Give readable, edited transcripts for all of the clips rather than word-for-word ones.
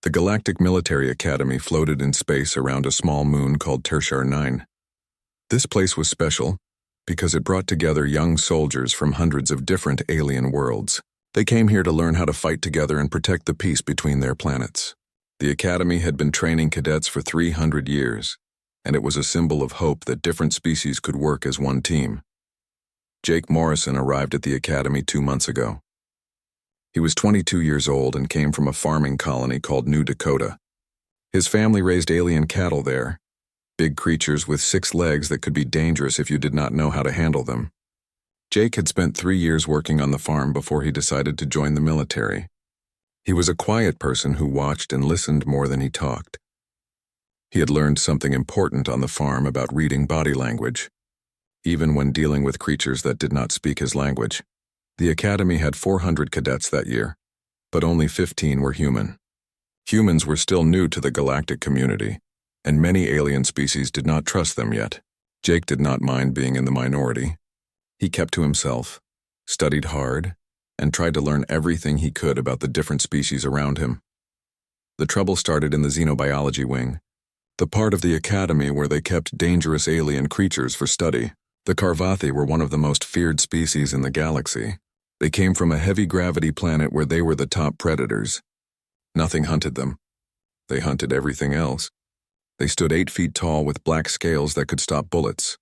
The Galactic Military Academy floated in space around a small moon called Tertiar 9. This place was special because it brought together young soldiers from hundreds of different alien worlds. They came here to learn how to fight together and protect the peace between their planets. The Academy had been training cadets for 300 years, and it was a symbol of hope that different species could work as one team. Jake Morrison arrived at the Academy 2 months ago. He was 22 years old and came from a farming colony called New Dakota. His family raised alien cattle there, big creatures with 6 legs that could be dangerous if you did not know how to handle them. Jake had spent 3 years working on the farm before he decided to join the military. He was a quiet person who watched and listened more than he talked. He had learned something important on the farm about reading body language, even when dealing with creatures that did not speak his language. The Academy had 400 cadets that year, but only 15 were human. Humans were still new to the galactic community, and many alien species did not trust them yet. Jake did not mind being in the minority. He kept to himself, studied hard, and tried to learn everything he could about the different species around him. The trouble started in the xenobiology wing, the part of the Academy where they kept dangerous alien creatures for study. The Carvathi were one of the most feared species in the galaxy. They came from a heavy-gravity planet where they were the top predators. Nothing hunted them. They hunted everything else. They stood 8 feet tall with black scales that could stop bullets.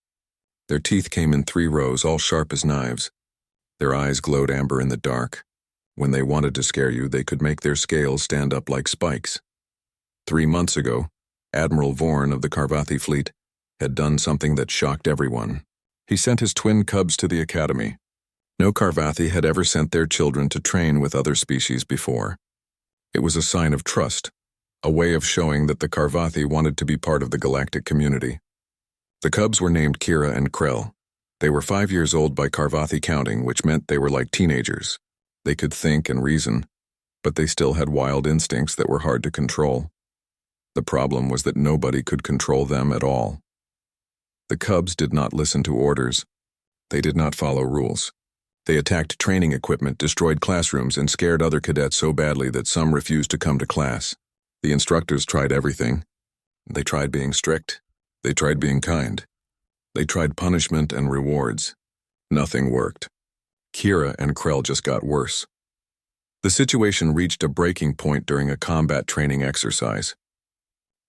Their teeth came in 3 rows, all sharp as knives. Their eyes glowed amber in the dark. When they wanted to scare you, they could make their scales stand up like spikes. 3 months ago, Admiral Vorn of the Carvathi fleet had done something that shocked everyone. He sent his twin cubs to the Academy. No Carvathi had ever sent their children to train with other species before. It was a sign of trust, a way of showing that the Carvathi wanted to be part of the galactic community. The cubs were named Kira and Krell. They were 5 years old by Carvathi counting, which meant they were like teenagers. They could think and reason, but they still had wild instincts that were hard to control. The problem was that nobody could control them at all. The cubs did not listen to orders. They did not follow rules. They attacked training equipment, destroyed classrooms, and scared other cadets so badly that some refused to come to class. The instructors tried everything. They tried being strict. They tried being kind. They tried punishment and rewards. Nothing worked. Kira and Krell just got worse. The situation reached a breaking point during a combat training exercise.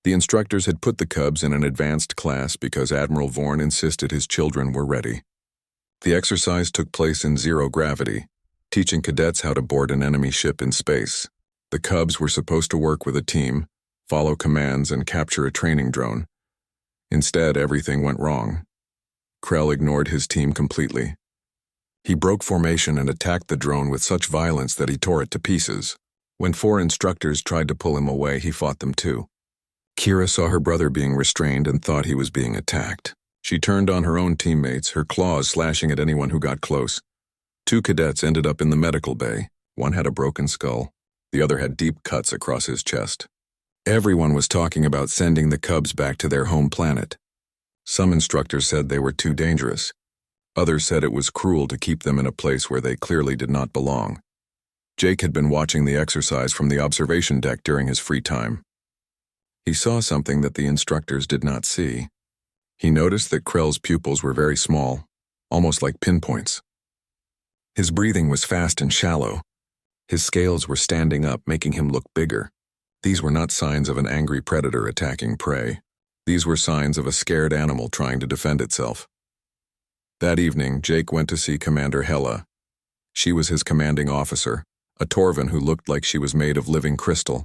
The instructors had put the cubs in an advanced class because Admiral Vorn insisted his children were ready. The exercise took place in zero gravity, teaching cadets how to board an enemy ship in space. The cubs were supposed to work with a team, follow commands, and capture a training drone. Instead, everything went wrong. Krell ignored his team completely. He broke formation and attacked the drone with such violence that he tore it to pieces. When 4 instructors tried to pull him away, he fought them too. Kira saw her brother being restrained and thought he was being attacked. She turned on her own teammates, her claws slashing at anyone who got close. 2 cadets ended up in the medical bay. One had a broken skull. The other had deep cuts across his chest. Everyone was talking about sending the cubs back to their home planet. Some instructors said they were too dangerous. Others said it was cruel to keep them in a place where they clearly did not belong. Jake had been watching the exercise from the observation deck during his free time. He saw something that the instructors did not see. He noticed that Krell's pupils were very small, almost like pinpoints. His breathing was fast and shallow. His scales were standing up, making him look bigger. These were not signs of an angry predator attacking prey. These were signs of a scared animal trying to defend itself. That evening, Jake went to see Commander Hela. She was his commanding officer, a Torvan who looked like she was made of living crystal.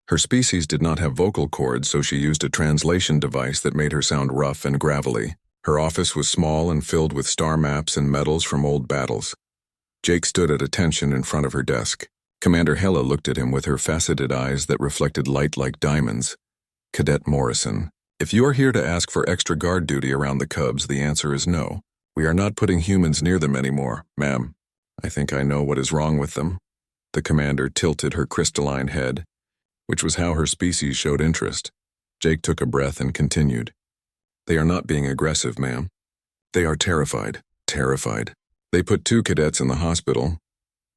Her species did not have vocal cords, so she used a translation device that made her sound rough and gravelly. Her office was small and filled with star maps and medals from old battles. Jake stood at attention in front of her desk. Commander Hela looked at him with her faceted eyes that reflected light like diamonds. Cadet Morrison, if you are here to ask for extra guard duty around the cubs, the answer is no. We are not putting humans near them anymore, ma'am. I think I know what is wrong with them. The commander tilted her crystalline head, which was how her species showed interest. Jake took a breath and continued. They are not being aggressive, ma'am. They are terrified. Terrified. They put 2 cadets in the hospital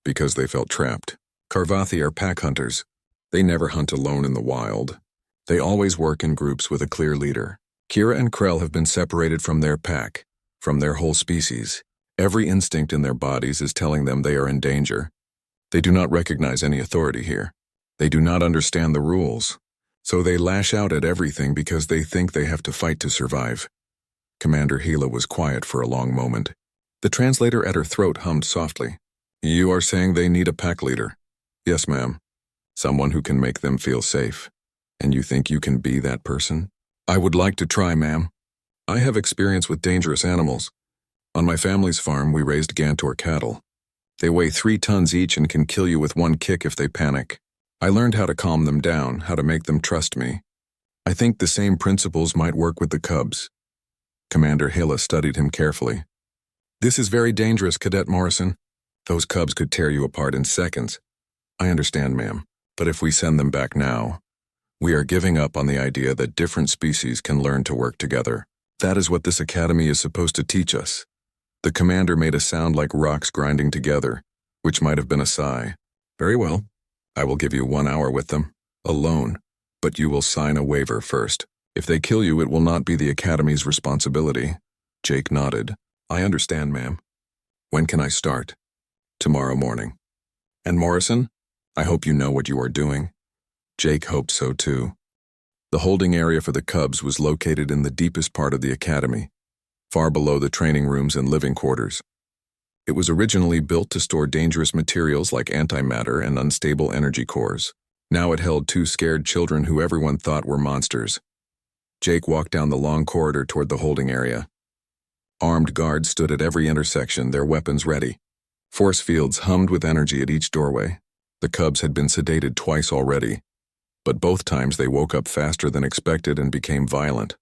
because they felt trapped. Carvathi are pack hunters. They never hunt alone in the wild. They always work in groups with a clear leader. Kira and Krell have been separated from their pack, from their whole species. Every instinct in their bodies is telling them they are in danger. They do not recognize any authority here. They do not understand the rules. So they lash out at everything because they think they have to fight to survive. Commander Gila was quiet for a long moment. The translator at her throat hummed softly. You are saying they need a pack leader? Yes, ma'am. Someone who can make them feel safe. And you think you can be that person? I would like to try, ma'am. I have experience with dangerous animals. On my family's farm, we raised Gantor cattle. They weigh 3 tons each and can kill you with one kick if they panic. I learned how to calm them down, how to make them trust me. I think the same principles might work with the cubs. Commander Gila studied him carefully. This is very dangerous, Cadet Morrison. Those cubs could tear you apart in seconds. I understand, ma'am, but if we send them back now, we are giving up on the idea that different species can learn to work together. That is what this academy is supposed to teach us. The commander made a sound like rocks grinding together, which might have been a sigh. Very well. I will give you 1 hour with them, alone, but you will sign a waiver first. If they kill you, it will not be the academy's responsibility. Jake nodded. I understand, ma'am. When can I start? Tomorrow morning. And Morrison, I hope you know what you are doing. Jake hoped so too. The holding area for the cubs was located in the deepest part of the academy, far below the training rooms and living quarters. It was originally built to store dangerous materials like antimatter and unstable energy cores. Now it held 2 scared children who everyone thought were monsters. Jake walked down the long corridor toward the holding area. Armed guards stood at every intersection, their weapons ready. Force fields hummed with energy at each doorway. The cubs had been sedated twice already, but both times they woke up faster than expected and became violent.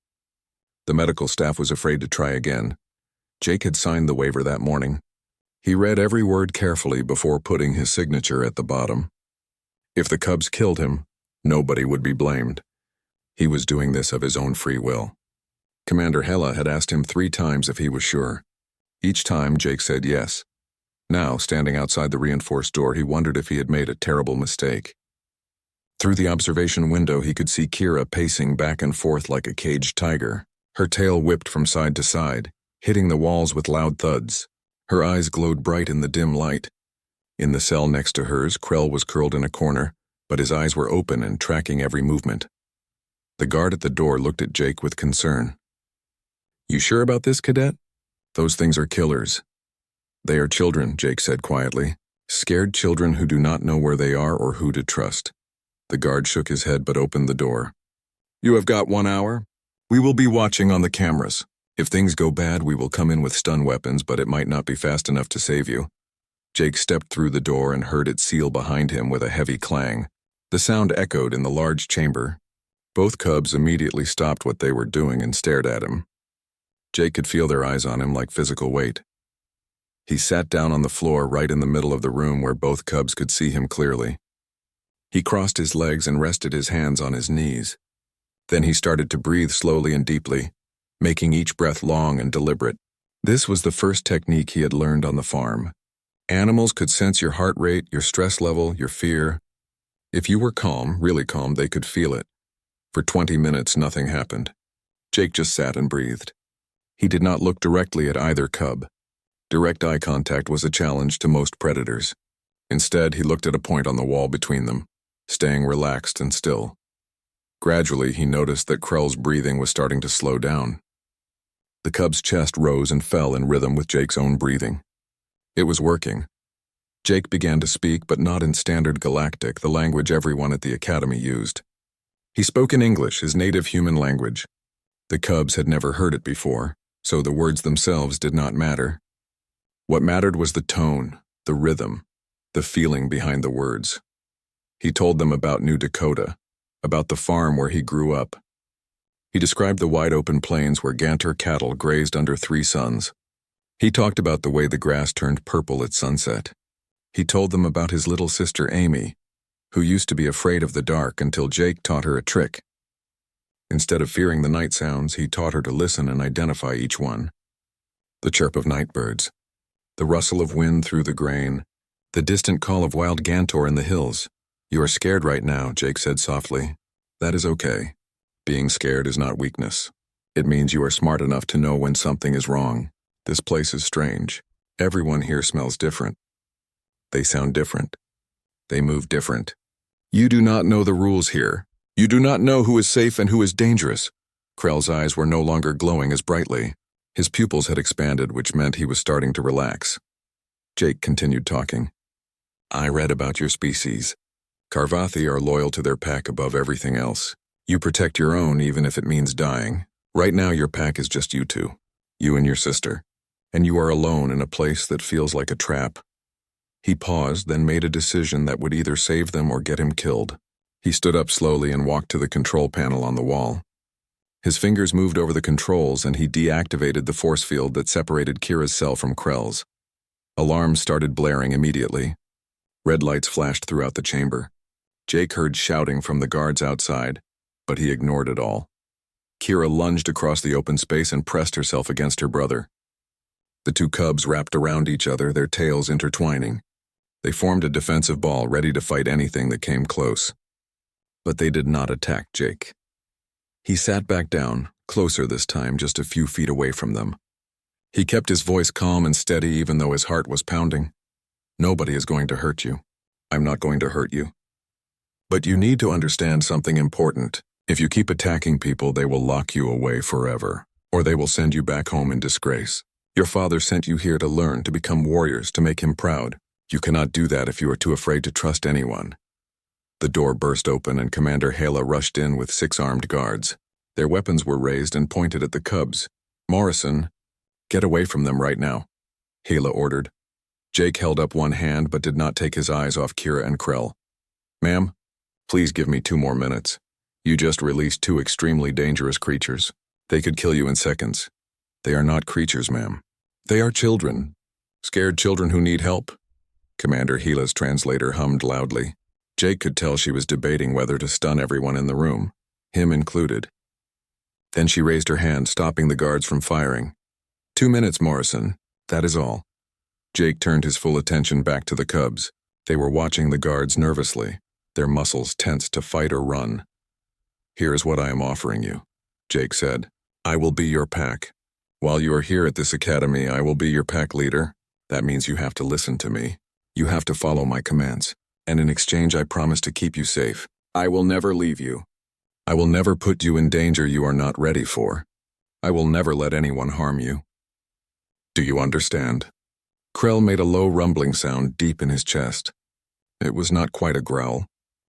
The medical staff was afraid to try again. Jake had signed the waiver that morning. He read every word carefully before putting his signature at the bottom. If the cubs killed him, nobody would be blamed. He was doing this of his own free will. Commander Gila had asked him 3 times if he was sure. Each time, Jake said yes. Now, standing outside the reinforced door, he wondered if he had made a terrible mistake. Through the observation window, he could see Kira pacing back and forth like a caged tiger. Her tail whipped from side to side, hitting the walls with loud thuds. Her eyes glowed bright in the dim light. In the cell next to hers, Krell was curled in a corner, but his eyes were open and tracking every movement. The guard at the door looked at Jake with concern. You sure about this, Cadet? Those things are killers. They are children, Jake said quietly. Scared children who do not know where they are or who to trust. The guard shook his head but opened the door. You have got 1 hour. We will be watching on the cameras. If things go bad, we will come in with stun weapons, but it might not be fast enough to save you. Jake stepped through the door and heard it seal behind him with a heavy clang. The sound echoed in the large chamber. Both cubs immediately stopped what they were doing and stared at him. Jake could feel their eyes on him like physical weight. He sat down on the floor right in the middle of the room where both cubs could see him clearly. He crossed his legs and rested his hands on his knees. Then he started to breathe slowly and deeply, making each breath long and deliberate. This was the first technique he had learned on the farm. Animals could sense your heart rate, your stress level, your fear. If you were calm, really calm, they could feel it. For 20 minutes, nothing happened. Jake just sat and breathed. He did not look directly at either cub. Direct eye contact was a challenge to most predators. Instead, he looked at a point on the wall between them, staying relaxed and still. Gradually, he noticed that Krell's breathing was starting to slow down. The cub's chest rose and fell in rhythm with Jake's own breathing. It was working. Jake began to speak, but not in standard Galactic, the language everyone at the academy used. He spoke in English, his native human language. The cubs had never heard it before, so the words themselves did not matter. What mattered was the tone, the rhythm, the feeling behind the words. He told them about New Dakota, about the farm where he grew up. He described the wide-open plains where Gantor cattle grazed under 3 suns. He talked about the way the grass turned purple at sunset. He told them about his little sister Amy, who used to be afraid of the dark until Jake taught her a trick. Instead of fearing the night sounds, he taught her to listen and identify each one. The chirp of night birds, the rustle of wind through the grain, the distant call of wild Gantor in the hills. You are scared right now, Jake said softly. That is okay. Being scared is not weakness. It means you are smart enough to know when something is wrong. This place is strange. Everyone here smells different. They sound different. They move different. You do not know the rules here. You do not know who is safe and who is dangerous. Krell's eyes were no longer glowing as brightly. His pupils had expanded, which meant he was starting to relax. Jake continued talking. I read about your species. Carvathi are loyal to their pack above everything else. You protect your own even if it means dying. Right now your pack is just you two. You and your sister. And you are alone in a place that feels like a trap. He paused, then made a decision that would either save them or get him killed. He stood up slowly and walked to the control panel on the wall. His fingers moved over the controls and he deactivated the force field that separated Kira's cell from Krell's. Alarms started blaring immediately. Red lights flashed throughout the chamber. Jake heard shouting from the guards outside, but he ignored it all. Kira lunged across the open space and pressed herself against her brother. The two cubs wrapped around each other, their tails intertwining. They formed a defensive ball, ready to fight anything that came close. But they did not attack Jake. He sat back down, closer this time, just a few feet away from them. He kept his voice calm and steady even though his heart was pounding. Nobody is going to hurt you. I'm not going to hurt you. But you need to understand something important. If you keep attacking people, they will lock you away forever, or they will send you back home in disgrace. Your father sent you here to learn, to become warriors, to make him proud. You cannot do that if you are too afraid to trust anyone. The door burst open and Commander Hala rushed in with 6 armed guards. Their weapons were raised and pointed at the cubs. Morrison, get away from them right now, Hala ordered. Jake held up one hand but did not take his eyes off Kira and Krell. Ma'am, please give me 2 more minutes. You just released 2 extremely dangerous creatures. They could kill you in seconds. They are not creatures, ma'am. They are children. Scared children who need help. Commander Hela's translator hummed loudly. Jake could tell she was debating whether to stun everyone in the room, him included. Then she raised her hand, stopping the guards from firing. 2 minutes, Morrison. That is all. Jake turned his full attention back to the cubs. They were watching the guards nervously, their muscles tensed to fight or run. Here is what I am offering you, Jake said. I will be your pack. While you are here at this academy, I will be your pack leader. That means you have to listen to me. You have to follow my commands. And in exchange, I promise to keep you safe. I will never leave you. I will never put you in danger you are not ready for. I will never let anyone harm you. Do you understand? Krell made a low rumbling sound deep in his chest. It was not quite a growl.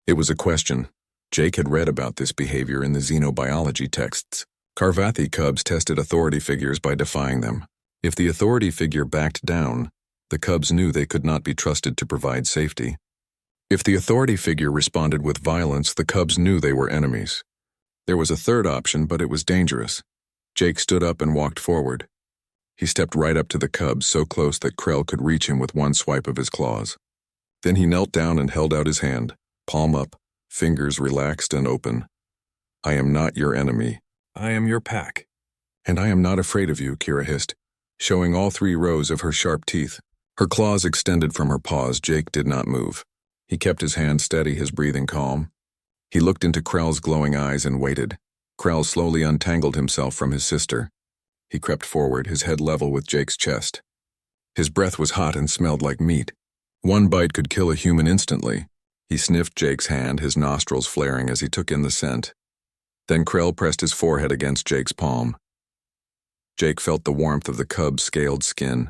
It was a question. Jake had read about this behavior in the xenobiology texts. Carvathi cubs tested authority figures by defying them. If the authority figure backed down, the cubs knew they could not be trusted to provide safety. If the authority figure responded with violence, the cubs knew they were enemies. There was a third option, but it was dangerous. Jake stood up and walked forward. He stepped right up to the cubs, so close that Krell could reach him with one swipe of his claws. Then he knelt down and held out his hand, palm up, fingers relaxed and open. I am not your enemy. I am your pack. And I am not afraid of you, Kira hissed, showing all 3 rows of her sharp teeth. Her claws extended from her paws. Jake did not move. He kept his hand steady, his breathing calm. He looked into Krell's glowing eyes and waited. Krell slowly untangled himself from his sister. He crept forward, his head level with Jake's chest. His breath was hot and smelled like meat. One bite could kill a human instantly. He sniffed Jake's hand, his nostrils flaring as he took in the scent. Then Krell pressed his forehead against Jake's palm. Jake felt the warmth of the cub's scaled skin,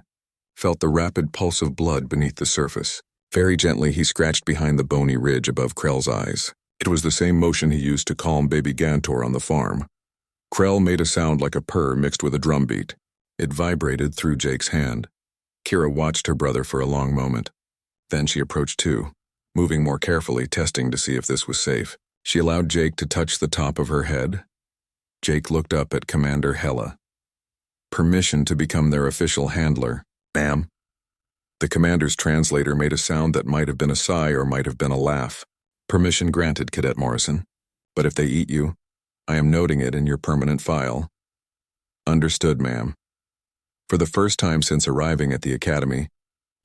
felt the rapid pulse of blood beneath the surface. Very gently, he scratched behind the bony ridge above Krell's eyes. It was the same motion he used to calm baby Gantor on the farm. Krell made a sound like a purr mixed with a drumbeat. It vibrated through Jake's hand. Kira watched her brother for a long moment. Then she approached too, moving more carefully, testing to see if this was safe. She allowed Jake to touch the top of her head. Jake looked up at Commander Hala. Permission to become their official handler, ma'am. The commander's translator made a sound that might have been a sigh or might have been a laugh. Permission granted, Cadet Morrison. But if they eat you, I am noting it in your permanent file. Understood, ma'am. For the first time since arriving at the academy,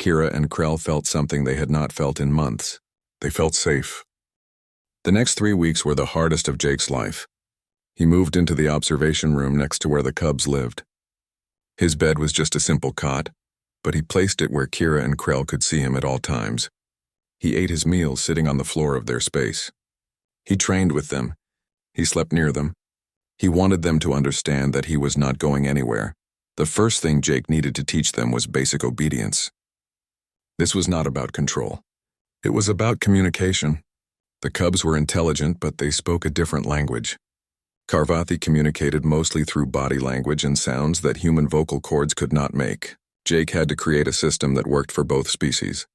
Kira and Krell felt something they had not felt in months. They felt safe. The next 3 weeks were the hardest of Jake's life. He moved into the observation room next to where the cubs lived. His bed was just a simple cot, but he placed it where Kira and Krell could see him at all times. He ate his meals sitting on the floor of their space. He trained with them. He slept near them. He wanted them to understand that he was not going anywhere. The first thing Jake needed to teach them was basic obedience. This was not about control. It was about communication. The cubs were intelligent, but they spoke a different language. Karvathi communicated mostly through body language and sounds that human vocal cords could not make. Jake had to create a system that worked for both species.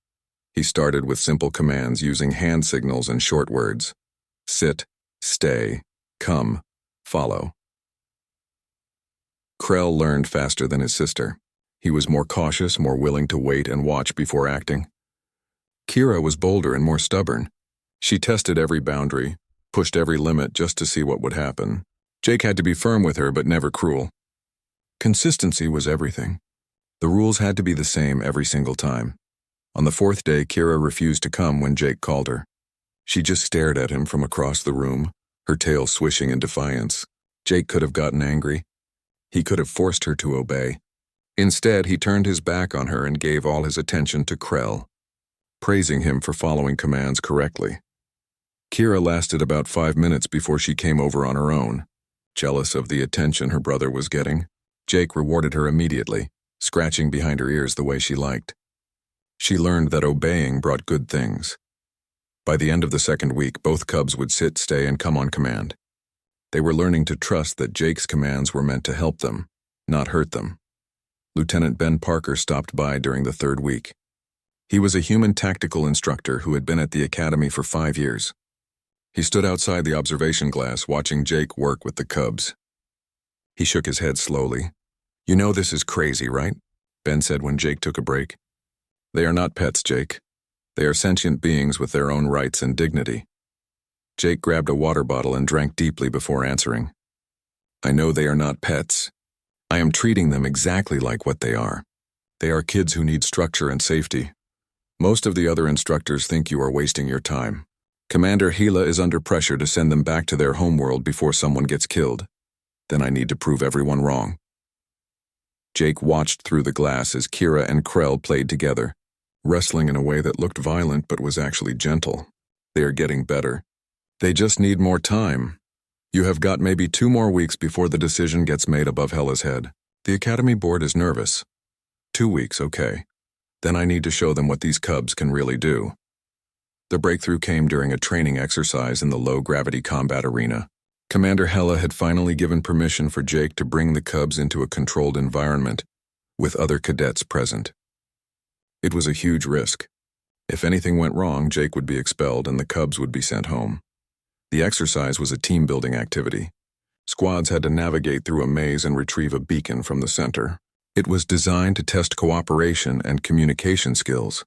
He started with simple commands using hand signals and short words. Sit, stay, come, follow. Krell learned faster than his sister. He was more cautious, more willing to wait and watch before acting. Kira was bolder and more stubborn. She tested every boundary, pushed every limit just to see what would happen. Jake had to be firm with her, but never cruel. Consistency was everything. The rules had to be the same every single time. On the 4th day, Kira refused to come when Jake called her. She just stared at him from across the room, her tail swishing in defiance. Jake could have gotten angry. He could have forced her to obey. Instead, he turned his back on her and gave all his attention to Krell, praising him for following commands correctly. Kira lasted about 5 minutes before she came over on her own. Jealous of the attention her brother was getting, Jake rewarded her immediately, scratching behind her ears the way she liked. She learned that obeying brought good things. By the end of the 2nd week, both cubs would sit, stay, and come on command. They were learning to trust that Jake's commands were meant to help them, not hurt them. Lieutenant Ben Parker stopped by during the 3rd week. He was a human tactical instructor who had been at the academy for 5 years. He stood outside the observation glass watching Jake work with the cubs. He shook his head slowly. "You know this is crazy, right?" Ben said when Jake took a break. "They are not pets, Jake. They are sentient beings with their own rights and dignity." Jake grabbed a water bottle and drank deeply before answering. "I know they are not pets. I am treating them exactly like what they are. They are kids who need structure and safety. Most of the other instructors think you are wasting your time. Commander Gila is under pressure to send them back to their homeworld before someone gets killed. Then I need to prove everyone wrong." Jake watched through the glass as Kira and Krell played together, wrestling in a way that looked violent but was actually gentle. They are getting better. They just need more time. You have got maybe 2 more weeks before the decision gets made above Hela's head. The Academy Board is nervous. 2 weeks, okay. Then I need to show them what these cubs can really do. The breakthrough came during a training exercise in the low-gravity combat arena. Commander Hela had finally given permission for Jake to bring the cubs into a controlled environment, with other cadets present. It was a huge risk. If anything went wrong, Jake would be expelled and the cubs would be sent home. The exercise was a team-building activity. Squads had to navigate through a maze and retrieve a beacon from the center. It was designed to test cooperation and communication skills.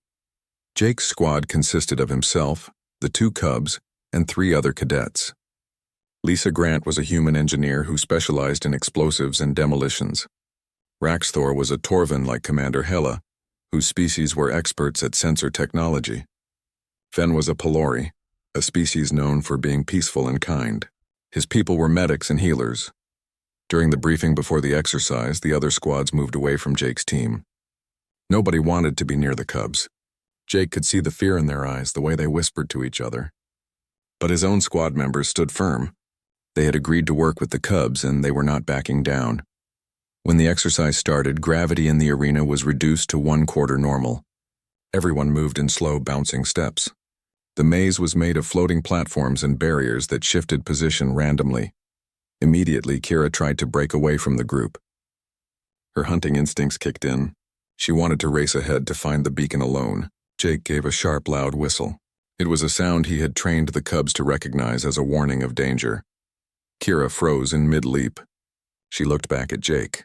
Jake's squad consisted of himself, the 2 cubs, and 3 other cadets. Lisa Grant was a human engineer who specialized in explosives and demolitions. Raxthor was a Torvin like Commander Hela, whose species were experts at sensor technology. Fen was a Pelori, a species known for being peaceful and kind. His people were medics and healers. During the briefing before the exercise, the other squads moved away from Jake's team. Nobody wanted to be near the cubs. Jake could see the fear in their eyes, the way they whispered to each other. But his own squad members stood firm. They had agreed to work with the cubs, and they were not backing down. When the exercise started, gravity in the arena was reduced to 1/4 normal. Everyone moved in slow, bouncing steps. The maze was made of floating platforms and barriers that shifted position randomly. Immediately, Kira tried to break away from the group. Her hunting instincts kicked in. She wanted to race ahead to find the beacon alone. Jake gave a sharp, loud whistle. It was a sound he had trained the cubs to recognize as a warning of danger. Kira froze in mid-leap. She looked back at Jake.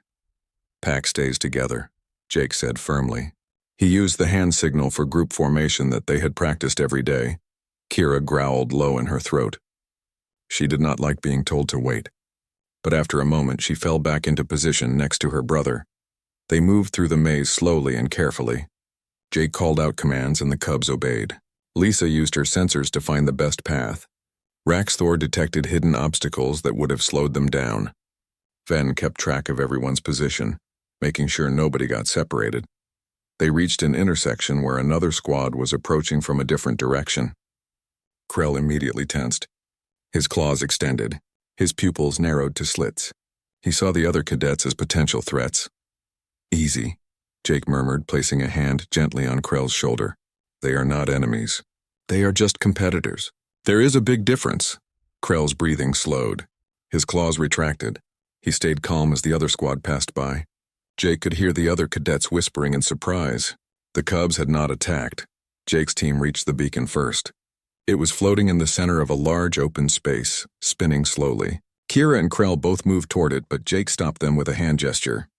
"Pack stays together," Jake said firmly. He used the hand signal for group formation that they had practiced every day. Kira growled low in her throat. She did not like being told to wait. But after a moment, she fell back into position next to her brother. They moved through the maze slowly and carefully. Jake called out commands and the cubs obeyed. Lisa used her sensors to find the best path. Raxthor detected hidden obstacles that would have slowed them down. Ven kept track of everyone's position, making sure nobody got separated. They reached an intersection where another squad was approaching from a different direction. Krell immediately tensed. His claws extended. His pupils narrowed to slits. He saw the other cadets as potential threats. "Easy," Jake murmured, placing a hand gently on Krell's shoulder. "They are not enemies. They are just competitors." "There is a big difference." Krell's breathing slowed. His claws retracted. He stayed calm as the other squad passed by. Jake could hear the other cadets whispering in surprise. The Cubs had not attacked. Jake's team reached the beacon first. It was floating in the center of a large open space, spinning slowly. Kira and Krell both moved toward it, but Jake stopped them with a hand gesture.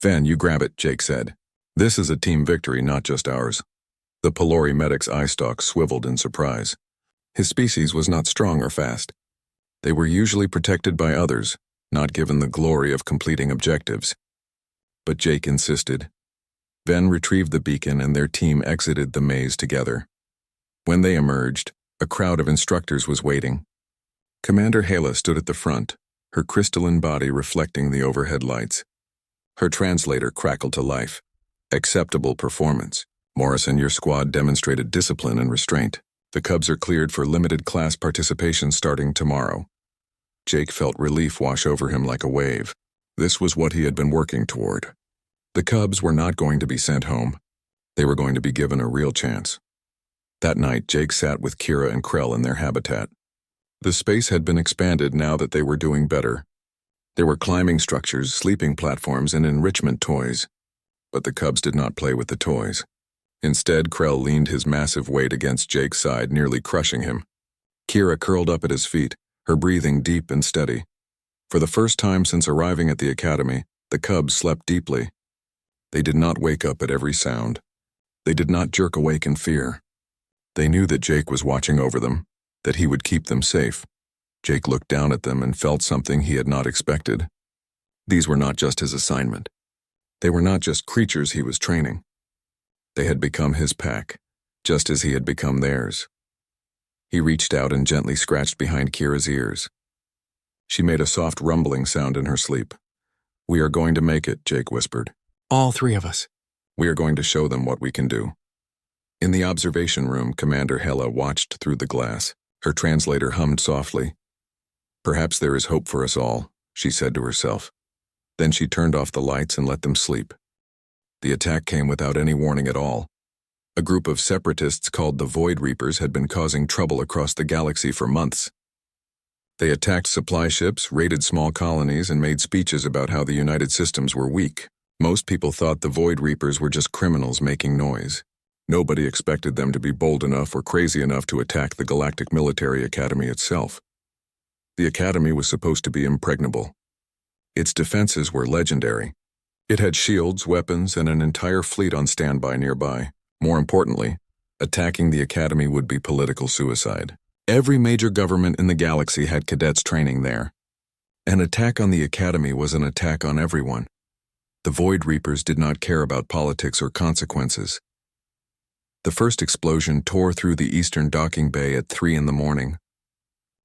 "Ven, you grab it," Jake said. "This is a team victory, not just ours." The Pelori medic's eye stalk swiveled in surprise. His species was not strong or fast. They were usually protected by others, not given the glory of completing objectives. But Jake insisted. Ven retrieved the beacon and their team exited the maze together. When they emerged, a crowd of instructors was waiting. Commander Hala stood at the front, her crystalline body reflecting the overhead lights. Her translator crackled to life. "Acceptable performance. Morrison, your squad demonstrated discipline and restraint. The Cubs are cleared for limited class participation starting tomorrow." Jake felt relief wash over him like a wave. This was what he had been working toward. The Cubs were not going to be sent home. They were going to be given a real chance. That night, Jake sat with Kira and Krell in their habitat. The space had been expanded now that they were doing better. There were climbing structures, sleeping platforms, and enrichment toys. But the Cubs did not play with the toys. Instead, Krell leaned his massive weight against Jake's side, nearly crushing him. Kira curled up at his feet, her breathing deep and steady. For the first time since arriving at the academy, the Cubs slept deeply. They did not wake up at every sound. They did not jerk awake in fear. They knew that Jake was watching over them, that he would keep them safe. Jake looked down at them and felt something he had not expected. These were not just his assignment. They were not just creatures he was training. They had become his pack, just as he had become theirs. He reached out and gently scratched behind Kira's ears. She made a soft rumbling sound in her sleep. "We are going to make it," Jake whispered. "All three of us. We are going to show them what we can do." In the observation room, Commander Hala watched through the glass. Her translator hummed softly. "Perhaps there is hope for us all," she said to herself. Then she turned off the lights and let them sleep. The attack came without any warning at all. A group of separatists called the Void Reapers had been causing trouble across the galaxy for months. They attacked supply ships, raided small colonies, and made speeches about how the United Systems were weak. Most people thought the Void Reapers were just criminals making noise. Nobody expected them to be bold enough or crazy enough to attack the Galactic Military Academy itself. The academy was supposed to be impregnable. Its defenses were legendary. It had shields, weapons, and an entire fleet on standby nearby. More importantly, attacking the academy would be political suicide. Every major government in the galaxy had cadets training there. An attack on the academy was an attack on everyone. The Void Reapers did not care about politics or consequences. The first explosion tore through the eastern docking bay at 3 in the morning.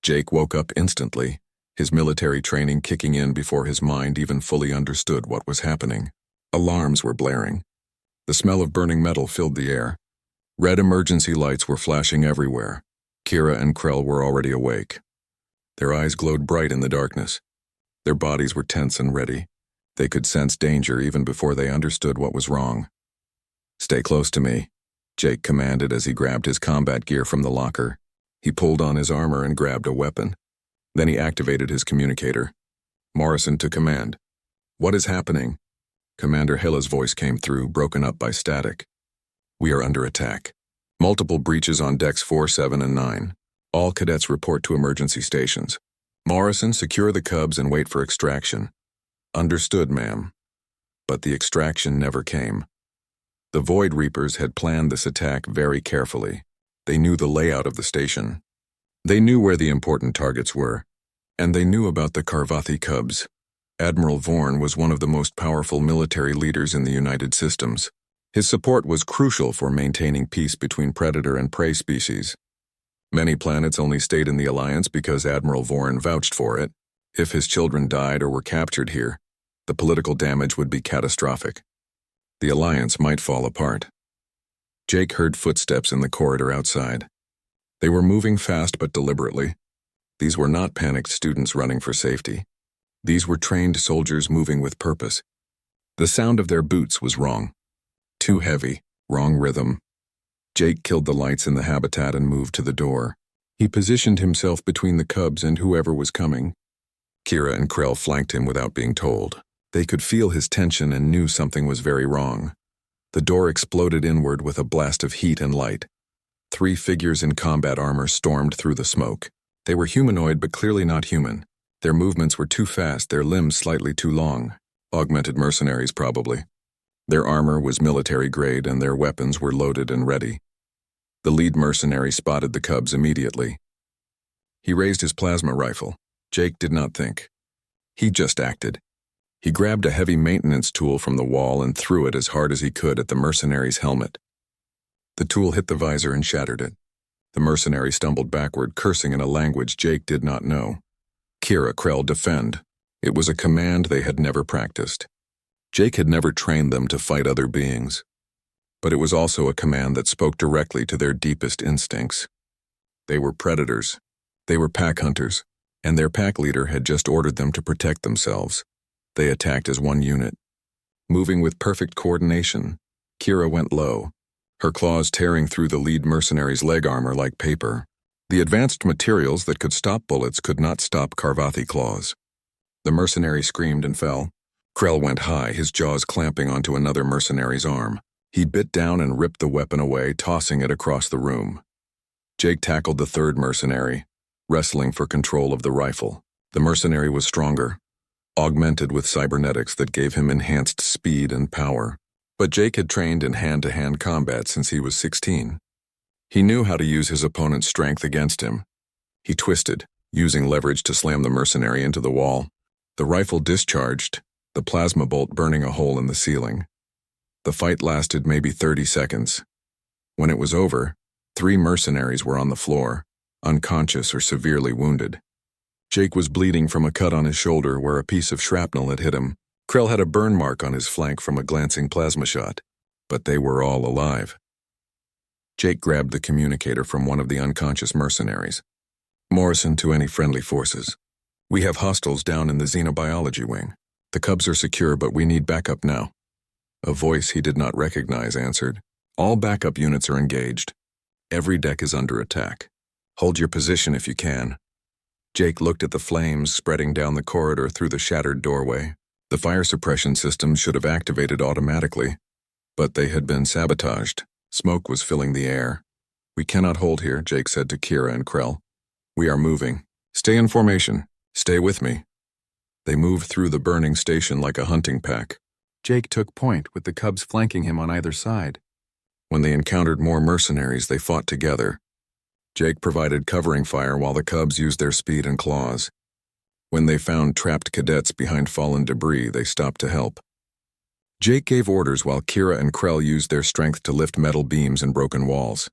Jake woke up instantly, his military training kicking in before his mind even fully understood what was happening. Alarms were blaring. The smell of burning metal filled the air. Red emergency lights were flashing everywhere. Kira and Krell were already awake. Their eyes glowed bright in the darkness. Their bodies were tense and ready. They could sense danger even before they understood what was wrong. "Stay close to me," Jake commanded as he grabbed his combat gear from the locker. He pulled on his armor and grabbed a weapon. Then he activated his communicator. Morrison to command. "What is happening?" Commander Hala's voice came through, broken up by static. "We are under attack. Multiple breaches on decks 4, 7, and 9. All cadets report to emergency stations. Morrison, secure the Cubs and wait for extraction." "Understood, ma'am." But the extraction never came. The Void Reapers had planned this attack very carefully. They knew the layout of the station. They knew where the important targets were. And they knew about the Karvathi Cubs. Admiral Vorn was one of the most powerful military leaders in the United Systems. His support was crucial for maintaining peace between predator and prey species. Many planets only stayed in the Alliance because Admiral Voren vouched for it. If his children died or were captured here, the political damage would be catastrophic. The Alliance might fall apart. Jake heard footsteps in the corridor outside. They were moving fast but deliberately. These were not panicked students running for safety. These were trained soldiers moving with purpose. The sound of their boots was wrong. Too heavy, wrong rhythm. Jake killed the lights in the habitat and moved to the door. He positioned himself between the cubs and whoever was coming. Kira and Krell flanked him without being told. They could feel his tension and knew something was very wrong. The door exploded inward with a blast of heat and light. 3 figures in combat armor stormed through the smoke. They were humanoid but clearly not human. Their movements were too fast, their limbs slightly too long. Augmented mercenaries, probably. Their armor was military grade and their weapons were loaded and ready. The lead mercenary spotted the cubs immediately. He raised his plasma rifle. Jake did not think. He just acted. He grabbed a heavy maintenance tool from the wall and threw it as hard as he could at the mercenary's helmet. The tool hit the visor and shattered it. The mercenary stumbled backward, cursing in a language Jake did not know. Kira, Krell, defend. It was a command they had never practiced. Jake had never trained them to fight other beings. But it was also a command that spoke directly to their deepest instincts. They were predators. They were pack hunters, and their pack leader had just ordered them to protect themselves. They attacked as one unit. Moving with perfect coordination, Kira went low, her claws tearing through the lead mercenary's leg armor like paper. The advanced materials that could stop bullets could not stop Karvathi claws. The mercenary screamed and fell. Krell went high, his jaws clamping onto another mercenary's arm. He bit down and ripped the weapon away, tossing it across the room. Jake tackled the third mercenary, wrestling for control of the rifle. The mercenary was stronger, augmented with cybernetics that gave him enhanced speed and power. But Jake had trained in hand-to-hand combat since he was 16. He knew how to use his opponent's strength against him. He twisted, using leverage to slam the mercenary into the wall. The rifle discharged, the plasma bolt burning a hole in the ceiling. The fight lasted maybe 30 seconds. When it was over, 3 mercenaries were on the floor, unconscious or severely wounded. Jake was bleeding from a cut on his shoulder where a piece of shrapnel had hit him. Krell had a burn mark on his flank from a glancing plasma shot, but they were all alive. Jake grabbed the communicator from one of the unconscious mercenaries. Morrison to any friendly forces. We have hostiles down in the xenobiology wing. The cubs are secure, but we need backup now. A voice he did not recognize answered. All backup units are engaged. Every deck is under attack. Hold your position if you can. Jake looked at the flames spreading down the corridor through the shattered doorway. The fire suppression system should have activated automatically, but they had been sabotaged. Smoke was filling the air. We cannot hold here, Jake said to Kira and Krell. We are moving. Stay in formation. Stay with me. They moved through the burning station like a hunting pack. Jake took point with the cubs flanking him on either side. When they encountered more mercenaries, they fought together. Jake provided covering fire while the cubs used their speed and claws. When they found trapped cadets behind fallen debris, they stopped to help. Jake gave orders while Kira and Krell used their strength to lift metal beams and broken walls.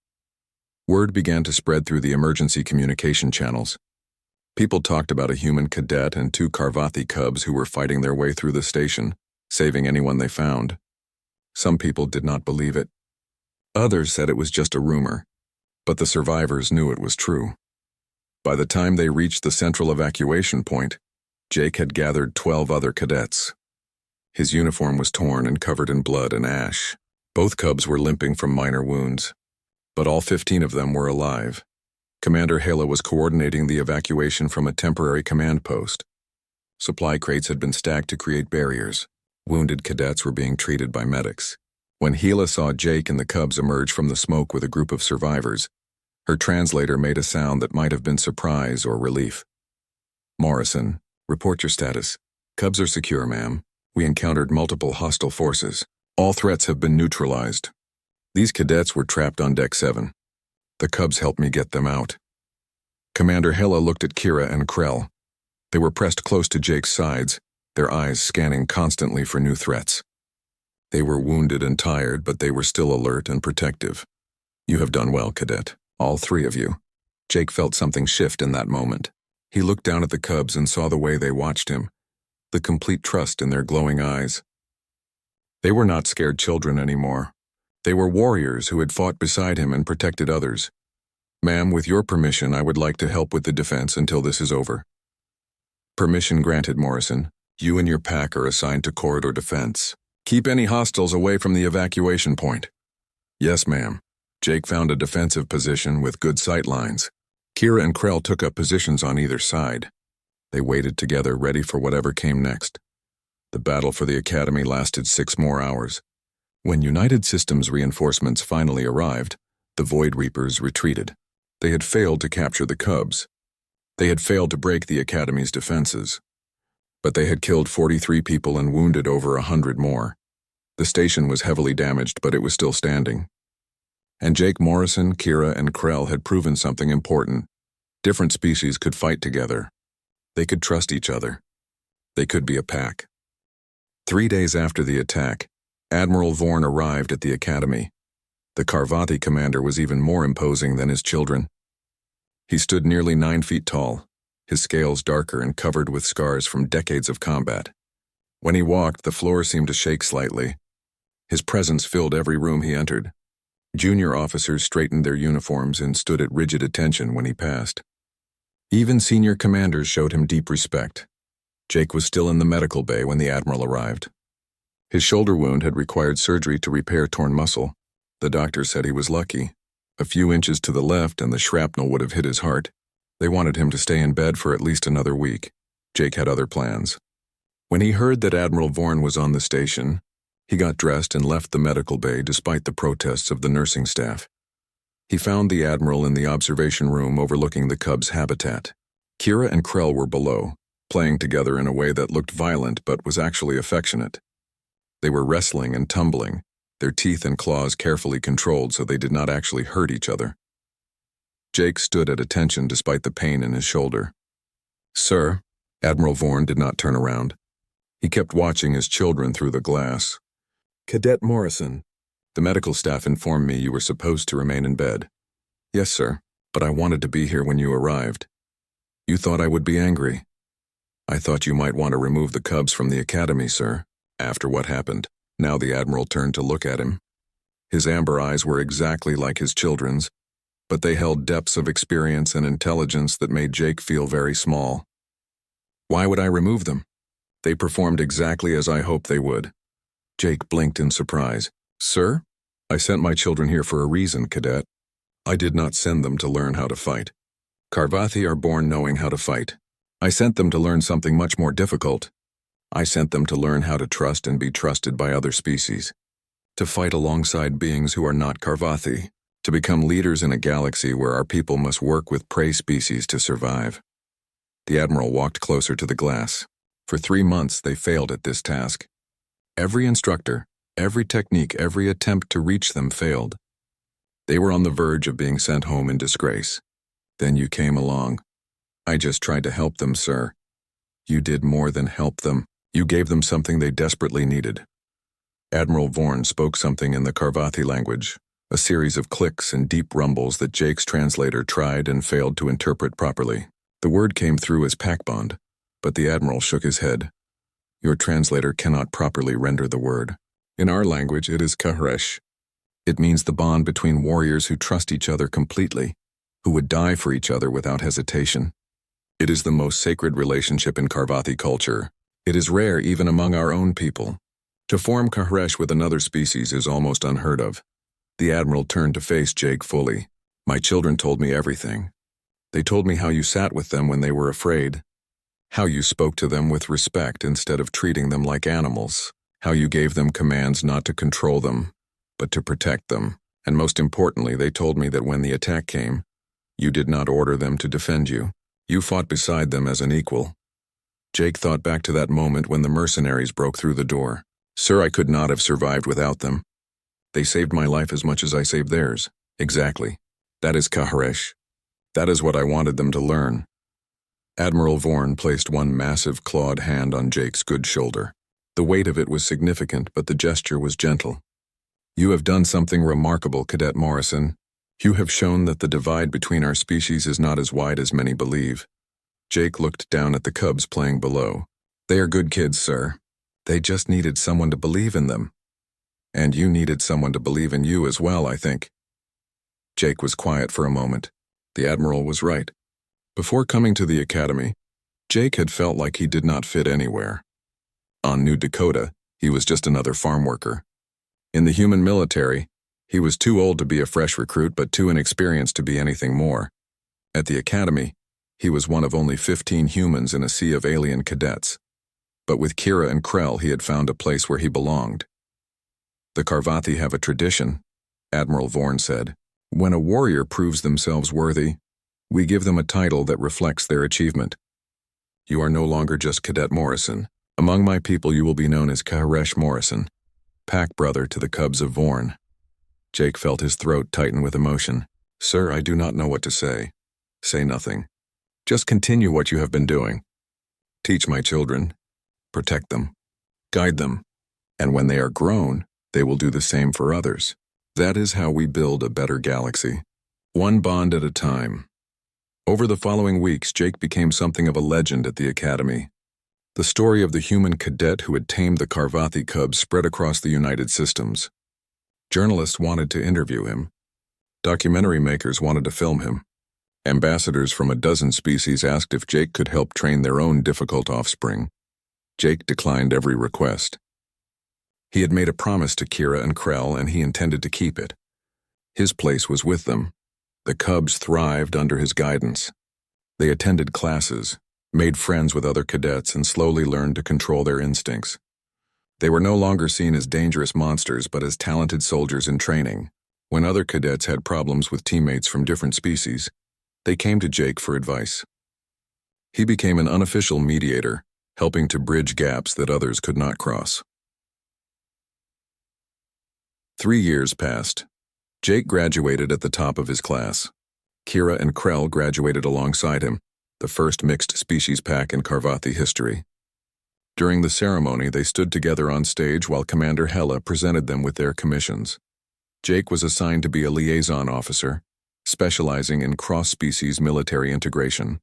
Word began to spread through the emergency communication channels. People talked about a human cadet and 2 Karvathi cubs who were fighting their way through the station, saving anyone they found. Some people did not believe it. Others said it was just a rumor, but the survivors knew it was true. By the time they reached the central evacuation point, Jake had gathered 12 other cadets. His uniform was torn and covered in blood and ash. Both cubs were limping from minor wounds, but all 15 of them were alive. Commander Hala was coordinating the evacuation from a temporary command post. Supply crates had been stacked to create barriers. Wounded cadets were being treated by medics. When Hala saw Jake and the cubs emerge from the smoke with a group of survivors, her translator made a sound that might have been surprise or relief. Morrison, report your status. Cubs are secure, ma'am. We encountered multiple hostile forces. All threats have been neutralized. These cadets were trapped on Deck 7. The cubs helped me get them out. Commander Hala looked at Kira and Krell. They were pressed close to Jake's sides, their eyes scanning constantly for new threats. They were wounded and tired, but they were still alert and protective. You have done well, cadet. All 3 of you. Jake felt something shift in that moment. He looked down at the cubs and saw the way they watched him, the complete trust in their glowing eyes. They were not scared children anymore. They were warriors who had fought beside him and protected others. "Ma'am, with your permission, I would like to help with the defense until this is over." "Permission granted, Morrison. You and your pack are assigned to corridor defense. Keep any hostiles away from the evacuation point." "Yes, ma'am." Jake found a defensive position with good sight lines. Kira and Krell took up positions on either side. They waited together, ready for whatever came next. The battle for the Academy lasted 6 more hours. When United Systems reinforcements finally arrived, the Void Reapers retreated. They had failed to capture the cubs. They had failed to break the Academy's defenses. But they had killed 43 people and wounded over 100 more. The station was heavily damaged, but it was still standing. And Jake, Morrison, Kira, and Krell had proven something important. Different species could fight together. They could trust each other. They could be a pack. 3 days after the attack, Admiral Vorn arrived at the Academy. The Karvathi commander was even more imposing than his children. He stood nearly 9 feet tall, his scales darker and covered with scars from decades of combat. When he walked, the floor seemed to shake slightly. His presence filled every room he entered. Junior officers straightened their uniforms and stood at rigid attention when he passed. Even senior commanders showed him deep respect. Jake was still in the medical bay when the Admiral arrived. His shoulder wound had required surgery to repair torn muscle. The doctor said he was lucky. A few inches to the left and the shrapnel would have hit his heart. They wanted him to stay in bed for at least another week. Jake had other plans. When he heard that Admiral Vorn was on the station, he got dressed and left the medical bay despite the protests of the nursing staff. He found the Admiral in the observation room overlooking the cubs' habitat. Kira and Krell were below, playing together in a way that looked violent but was actually affectionate. They were wrestling and tumbling, their teeth and claws carefully controlled so they did not actually hurt each other. Jake stood at attention despite the pain in his shoulder. "Sir," Admiral Vorn did not turn around. He kept watching his children through the glass. "Cadet Morrison, the medical staff informed me you were supposed to remain in bed." "Yes, sir, but I wanted to be here when you arrived." "You thought I would be angry?" "I thought you might want to remove the cubs from the Academy, sir, after what happened." Now the Admiral turned to look at him. His amber eyes were exactly like his children's, but they held depths of experience and intelligence that made Jake feel very small. "Why would I remove them? They performed exactly as I hoped they would." Jake blinked in surprise. "Sir? I sent my children here for a reason, Cadet. I did not send them to learn how to fight. Karvathi are born knowing how to fight. I sent them to learn something much more difficult. I sent them to learn how to trust and be trusted by other species. To fight alongside beings who are not Karvathi. To become leaders in a galaxy where our people must work with prey species to survive." The Admiral walked closer to the glass. For 3 months they failed at this task. Every instructor, every technique, every attempt to reach them failed. They were on the verge of being sent home in disgrace. Then you came along. "I just tried to help them, sir." "You did more than help them. You gave them something they desperately needed." Admiral Vorn spoke something in the Karvathi language, a series of clicks and deep rumbles that Jake's translator tried and failed to interpret properly. The word came through as packbond, but the Admiral shook his head. "Your translator cannot properly render the word. In our language, it is kahresh. It means the bond between warriors who trust each other completely, who would die for each other without hesitation. It is the most sacred relationship in Karvathi culture. It is rare even among our own people. To form kahresh with another species is almost unheard of." The Admiral turned to face Jake fully. "My children told me everything. They told me how you sat with them when they were afraid, how you spoke to them with respect instead of treating them like animals, how you gave them commands not to control them, but to protect them, and most importantly, they told me that when the attack came, you did not order them to defend you. You fought beside them as an equal." Jake thought back to that moment when the mercenaries broke through the door. "Sir, I could not have survived without them. They saved my life as much as I saved theirs." "Exactly. That is kahresh. That is what I wanted them to learn." Admiral Vorn placed one massive clawed hand on Jake's good shoulder. The weight of it was significant, but the gesture was gentle. "You have done something remarkable, Cadet Morrison. You have shown that the divide between our species is not as wide as many believe. Jake looked down at the cubs playing below. They are good kids, sir. They just needed someone to believe in them. And you needed someone to believe in you as well, I think. Jake was quiet for a moment. The Admiral was right. Before coming to the academy, Jake had felt like he did not fit anywhere. On New Dakota, he was just another farm worker. In the human military, he was too old to be a fresh recruit but too inexperienced to be anything more. At the academy, he was one of only 15 humans in a sea of alien cadets. But with Kira and Krell, he had found a place where he belonged. The Carvathi have a tradition, Admiral Vorn said. When a warrior proves themselves worthy, we give them a title that reflects their achievement. You are no longer just Cadet Morrison. Among my people you will be known as Karesh Morrison, pack brother to the cubs of Vorn. Jake felt his throat tighten with emotion. Sir, I do not know what to say. Say nothing. Just continue what you have been doing. Teach my children. Protect them. Guide them. And when they are grown, they will do the same for others. That is how we build a better galaxy. One bond at a time. Over the following weeks, Jake became something of a legend at the academy. The story of the human cadet who had tamed the Carvathi cubs spread across the United Systems. Journalists wanted to interview him. Documentary makers wanted to film him. Ambassadors from a dozen species asked if Jake could help train their own difficult offspring. Jake declined every request. He had made a promise to Kira and Krell, and he intended to keep it. His place was with them. The cubs thrived under his guidance. They attended classes, made friends with other cadets, and slowly learned to control their instincts. They were no longer seen as dangerous monsters, but as talented soldiers in training. When other cadets had problems with teammates from different species, they came to Jake for advice. He became an unofficial mediator, helping to bridge gaps that others could not cross. 3 years passed. Jake graduated at the top of his class. Kira and Krell graduated alongside him, the first mixed species pack in Carvathi history. During the ceremony, they stood together on stage while Commander Hela presented them with their commissions. Jake was assigned to be a liaison officer, specializing in cross-species military integration.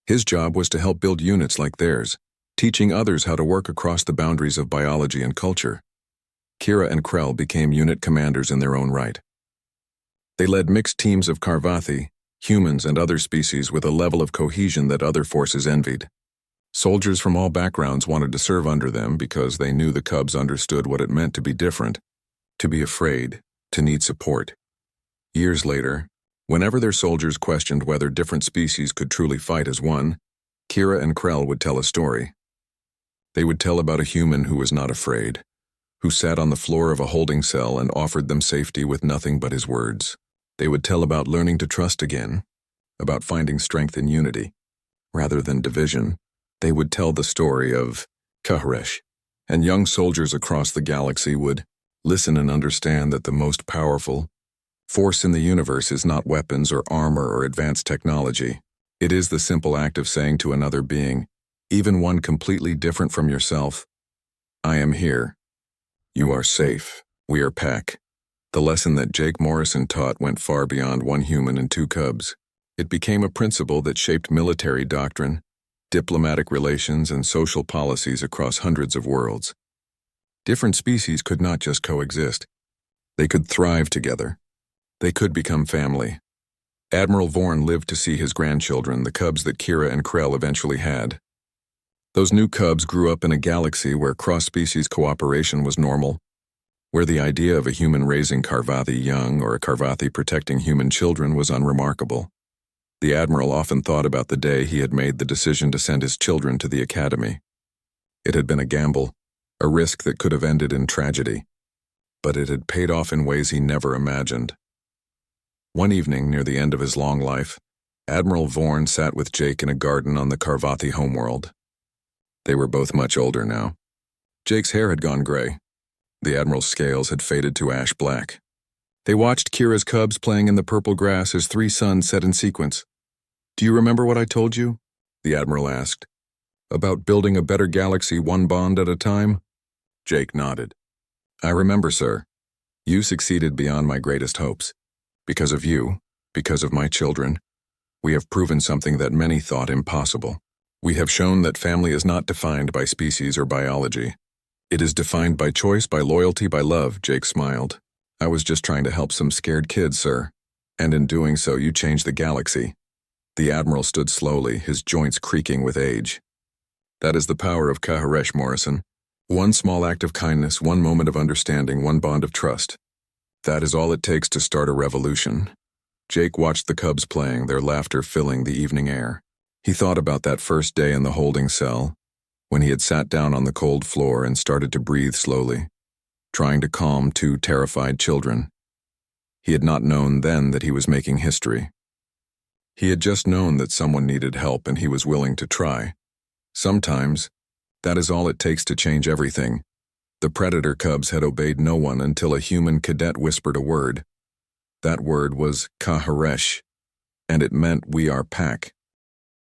His job was to help build units like theirs, teaching others how to work across the boundaries of biology and culture. Kira and Krell became unit commanders in their own right. They led mixed teams of Carvathi, humans and other species with a level of cohesion that other forces envied. Soldiers from all backgrounds wanted to serve under them because they knew the cubs understood what it meant to be different, to be afraid, to need support. Years later, whenever their soldiers questioned whether different species could truly fight as one, Kira and Krell would tell a story. They would tell about a human who was not afraid, who sat on the floor of a holding cell and offered them safety with nothing but his words. They would tell about learning to trust again, about finding strength in unity. Rather than division, they would tell the story of Karesh, and young soldiers across the galaxy would listen and understand that the most powerful force in the universe is not weapons or armor or advanced technology. It is the simple act of saying to another being, even one completely different from yourself, I am here. You are safe. We are pack. The lesson that Jake Morrison taught went far beyond one human and 2 cubs. It became a principle that shaped military doctrine, diplomatic relations, and social policies across hundreds of worlds. Different species could not just coexist. They could thrive together. They could become family. Admiral Vorn lived to see his grandchildren, the cubs that Kira and Krell eventually had. Those new cubs grew up in a galaxy where cross-species cooperation was normal, where the idea of a human raising Carvathi young or a Carvathi protecting human children was unremarkable. The Admiral often thought about the day he had made the decision to send his children to the academy. It had been a gamble, a risk that could have ended in tragedy, but it had paid off in ways he never imagined. One evening near the end of his long life, Admiral Vorn sat with Jake in a garden on the Carvathi homeworld. They were both much older now. Jake's hair had gone gray. The Admiral's scales had faded to ash black. They watched Kira's cubs playing in the purple grass as 3 suns set in sequence. Do you remember what I told you? The Admiral asked. About building a better galaxy one bond at a time? Jake nodded. I remember, sir. You succeeded beyond my greatest hopes. Because of you, because of my children, we have proven something that many thought impossible. We have shown that family is not defined by species or biology. It is defined by choice, by loyalty, by love, Jake smiled. I was just trying to help some scared kids, sir. And in doing so, you changed the galaxy. The Admiral stood slowly, his joints creaking with age. That is the power of Kaharesh, Morrison. One small act of kindness, one moment of understanding, one bond of trust. That is all it takes to start a revolution. Jake watched the cubs playing, their laughter filling the evening air. He thought about that first day in the holding cell, when he had sat down on the cold floor and started to breathe slowly, trying to calm two terrified children. He had not known then that he was making history. He had just known that someone needed help and he was willing to try. Sometimes, that is all it takes to change everything. The predator cubs had obeyed no one until a human cadet whispered a word. That word was Kaharesh, and it meant we are pack.